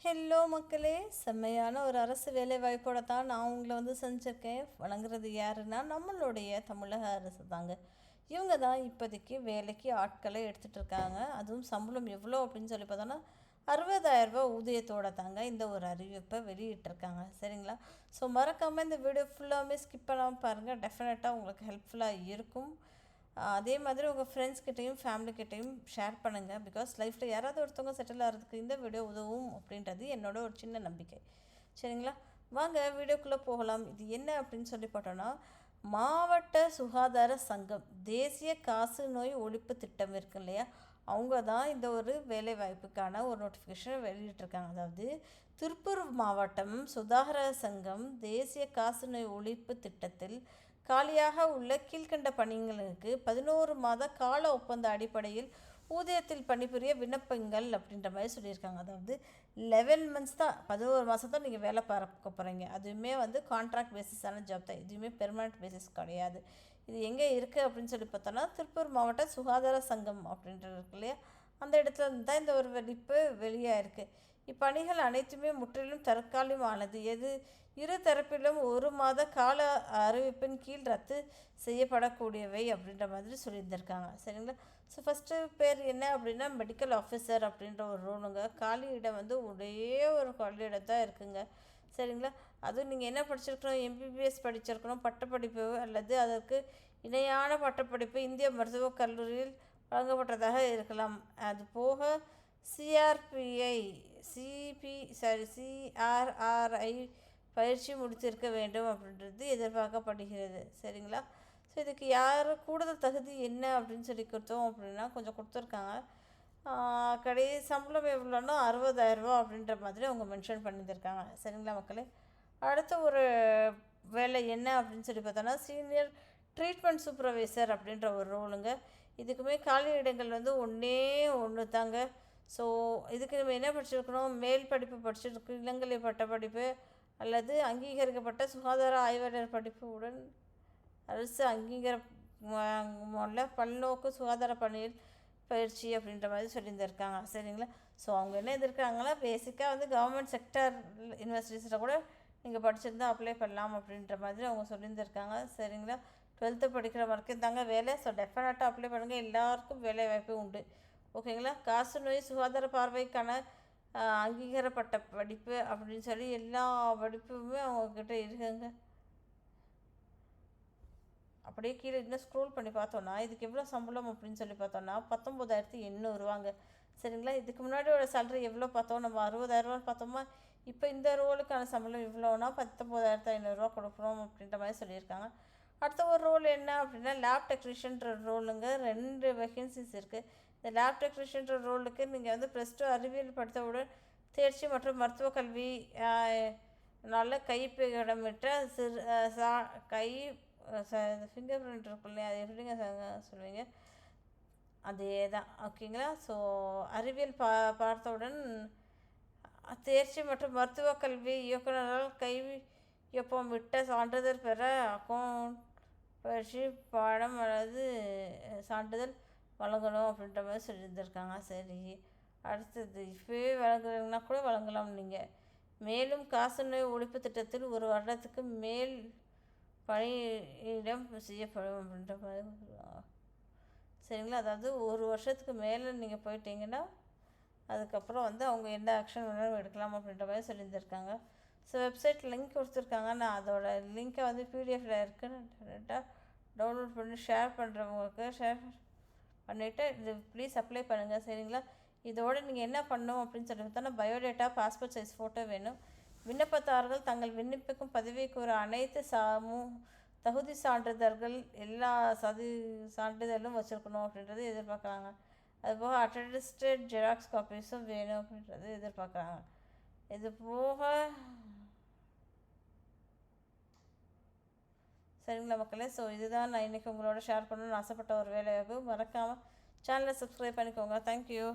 Hello மக்களே, செம்மையான ஒரு அரசு வேலை வாய்ப்போட தான் நான் உங்களை செஞ்சுருக்கேன். வழங்குறது யாருன்னா நம்மளுடைய தமிழக அரசு தாங்க. இவங்க தான் இப்போதைக்கு வேலைக்கு ஆட்களை எடுத்துகிட்டு இருக்காங்க. அதுவும் சம்பளம் எவ்வளோ அப்படின்னு சொல்லி பார்த்தோன்னா 60,000 ரூபா ஊதியத்தோட தாங்க இந்த ஒரு அறிவிப்பை வெளியிட்டிருக்காங்க. சரிங்களா? ஸோ மறக்காமல் இந்த வீடியோ ஃபுல்லாகவே ஸ்கிப் பண்ணாமல் பாருங்கள். டெஃபினட்டாக உங்களுக்கு ஹெல்ப்ஃபுல்லாக இருக்கும். அதே மாதிரி உங்கள் ஃப்ரெண்ட்ஸ்கிட்டையும் ஃபேமிலிக்கிட்டையும் ஷேர் பண்ணுங்கள். பிகாஸ் லைஃப்பில் யாராவது ஒருத்தவங்க செட்டில் ஆகிறதுக்கு இந்த வீடியோ உதவும் அப்படின்றது என்னோட ஒரு சின்ன நம்பிக்கை. சரிங்களா? வாங்க வீடியோக்குள்ளே போகலாம். இது என்ன அப்படின்னு சொல்லி பார்த்தோன்னா, மாவட்ட சுகாதார சங்கம் தேசிய காசு நோய் ஒழிப்பு திட்டம் இருக்கு இல்லையா, அவங்க தான் இந்த ஒரு வேலைவாய்ப்புக்கான ஒரு நோட்டிஃபிகேஷனை வெளியிட்டிருக்காங்க. அதாவது திருப்பூர் மாவட்டம் சுகாதார சங்கம் தேசிய காசு நோய் ஒழிப்பு திட்டத்தில் காலியாக உள்ள கீழ்கண்ட பணிகளுக்கு 11 மாத கால ஒப்பந்த அடிப்படையில் ஊதியத்தில் பணிபுரிய விண்ணப்பங்கள் அப்படின்ற மாதிரி சொல்லியிருக்காங்க. அதாவது 11 மந்த்ஸ் தான், 11 மாதம் தான் நீங்கள் வேலை பார்க்க போகிறீங்க. அதுவுமே கான்ட்ராக்ட் பேசிஸான ஜாப் தான், எதுவுமே பெர்மனெண்ட் பேசிஸ் கிடையாது. இது எங்கே இருக்குது அப்படின்னு சொல்லி பார்த்தோன்னா, திருப்பூர் மாவட்ட சுகாதார சங்கம் அப்படின்றது இருக்கு இல்லையா, அந்த இடத்துல தான் இந்த ஒரு வெளிப்பு வெளியாக இருக்குது. இப்பணிகள் அனைத்துமே முற்றிலும் தற்காலிகமானது. இரு தரப்பிலும் 1 மாத கால அறிவிப்பின் கீழ் ரத்து செய்யப்படக்கூடியவை அப்படின்ற மாதிரி சொல்லியிருந்திருக்காங்க. சரிங்களா? ஸோ ஃபஸ்ட்டு பேர் என்ன அப்படின்னா மெடிக்கல் ஆஃபீஸர் அப்படின்ற ஒரு ரோலுங்க. காலி இடம் ஒரே ஒரு காலி இடம் தான் இருக்குங்க. சரிங்களா? அதுவும் நீங்கள் என்ன படிச்சிருக்கணும், எம்பிபிஎஸ் படிச்சிருக்கணும், பட்டப்படிப்பு அல்லது அதற்கு இணையான பட்டப்படிப்பு இந்திய மருத்துவக் கல்லூரியில் வழங்கப்பட்டதாக இருக்கலாம். அது போக சிஆர்ஆர்ஐ பயிற்சி முடித்திருக்க வேண்டும் அப்படின்றது எதிர்பார்க்கப்படுகிறது. சரிங்களா? ஸோ இதுக்கு யார் கூடுதல் தகுதி என்ன அப்படின்னு சொல்லி கொடுத்தோம் அப்படின்னா கொஞ்சம் கொடுத்துருக்காங்க. சம்பளம் எவ்வளோன்னா 60,000 ரூபா அப்படின்ற மாதிரி அவங்க மென்ஷன் பண்ணியிருக்காங்க. சரிங்களா மக்களே? அடுத்த ஒரு வேலை என்ன அப்படின்னு சொல்லி பார்த்தோன்னா சீனியர் ட்ரீட்மெண்ட் சூப்பர்வைசர் அப்படின்ற ஒரு ரோலுங்க. இதுக்குமே காலி இடங்கள் ஒன்றே ஒன்று தாங்க. ஸோ இதுக்கு நம்ம என்ன படிச்சிருக்கணும், மேல் படிப்பு படிச்சிருக்கு, இளங்கலை பட்ட படிப்பு அல்லது அங்கீகரிக்கப்பட்ட சுகாதார ஆய்வாளர் படிப்பு உடன் அரசு அங்கீகாரமுள்ள பல்நோக்கு சுகாதார பணியில் பயிற்சி அப்படின்ற மாதிரி சொல்லியிருந்திருக்காங்க. சரிங்களா? ஸோ அவங்க என்ன எதிர்க்காங்களா, பேசிக்காக கவர்மெண்ட் செக்டர் யூனிவர்சிட்டிஸில் கூட நீங்கள் படிச்சிருந்தால் அப்ளை பண்ணலாம் அப்படின்ற மாதிரி அவங்க சொல்லியிருந்திருக்காங்க. சரிங்களா? 12th படிக்கிற வரைக்கும் தாங்க வேலை. ஸோ டெஃபினட்டாக அப்ளை பண்ணுங்கள். எல்லாருக்கும் வேலை வாய்ப்பு உண்டு. ஓகேங்களா? காசு நோய் சுகாதார பார்வைக்கான அங்கீகாரப்பட்ட படிப்பு அப்படின்னு சொல்லி எல்லா படிப்புமே அவங்கக்கிட்ட இருக்குங்க. அப்படியே கீழே இன்னும் ஸ்க்ரோல் பண்ணி பார்த்தோன்னா இதுக்கு எவ்வளோ சம்பளம் அப்படின்னு சொல்லி பார்த்தோன்னா 19,800 ரூபாங்க. சரிங்களா? இதுக்கு முன்னாடியோட சேலரி எவ்வளோ பார்த்தோம், நம்ம 60,000 ரூபான்னு பார்த்தோமா. இப்போ இந்த ரோலுக்கான சம்பளம் எவ்வளோனா 19,500 ரூபா கொடுக்குறோம் அப்படின்ற மாதிரி சொல்லியிருக்காங்க. அடுத்த ஒரு ரோல் என்ன அப்படின்னா லேப் டெக்னீஷியன்ற ரோலுங்க. 2 வேகன்சிஸ் இருக்குது. இந்த லேப் டெக்னீஷியன்ற ரோலுக்கு நீங்கள் +2 அறிவியல் படித்தவுடன் தேர்ச்சி மற்றும் மருத்துவ கல்வி நல்ல கைப்பிடமிட்ட கை ஃபிங்கர் பிரிண்ட் இருக்கும் இல்லையா, அது எப்படிங்க சொல்லுவீங்க, அதே தான். ஓகேங்களா? ஸோ அறிவியல் பார்த்தவுடன் தேர்ச்சி மற்றும் மருத்துவ கல்வி இயக்குநரால் கையொப்பமிட்ட சான்றிதழ் பெற அக்கௌண்ட் பயிற்சி பாடம் அல்லது சான்றிதழ் வழங்கணும் அப்படின்ற மாதிரி சொல்லியிருந்திருக்காங்க. சரி, அடுத்தது இப்போவே வழங்குறீங்கன்னா கூட வழங்கலாம் நீங்கள். மேலும் காசநோய் ஒழிப்பு திட்டத்தில் 1 வருடத்துக்கு மேல் பணியிடம் செய்யப்படும் அப்படின்ற மாதிரி. சரிங்களா? அதாவது 1 வருஷத்துக்கு மேலே நீங்கள் போயிட்டீங்கன்னா அதுக்கப்புறம் அவங்க என்ன ஆக்ஷன் வேணாலும் எடுக்கலாம் அப்படின்ற மாதிரி சொல்லியிருந்திருக்காங்க. ஸோ வெப்சைட் லிங்க் கொடுத்துருக்காங்க. நான் அதோட லிங்க்கை பிடிஎஃப்பில் இருக்குன்னு டேரெக்டாக டவுன்லோட் பண்ணி ஷேர் பண்ணுறவங்களுக்கு ஷேர் பண்ணிவிட்டு இது ப்ளீஸ் அப்ளை பண்ணுங்கள். சரிங்களா? இதோடு நீங்கள் என்ன பண்ணணும் அப்படின்னு சொல்லி பார்த்தோன்னா பயோடேட்டா, பாஸ்போர்ட் சைஸ் ஃபோட்டோ வேணும். விண்ணப்பதாரர்கள் தங்கள் விண்ணப்பிக்கும் பதவிக்கு ஒரு அனைத்து தகுதி சான்றிதழ்கள் எல்லா சான்றிதழும் வச்சுருக்கணும் அப்படின்றது எதிர்பார்க்குறாங்க. அதுபோக அட்டஸ்டட் ஜெராக்ஸ் காப்பீஸும் வேணும் அப்படின்றது எதிர்பார்க்குறாங்க. இது போக சரிங்களா மக்களே? ஸோ இதுதான் நான் இன்றைக்கி உங்களோட ஷேர் பண்ணணும்னு ஆசைப்பட்ட ஒரு வேலையாகும். மறக்காமல் சேனலை சப்ஸ்கிரைப் பண்ணிக்கோங்க. தேங்க்யூ.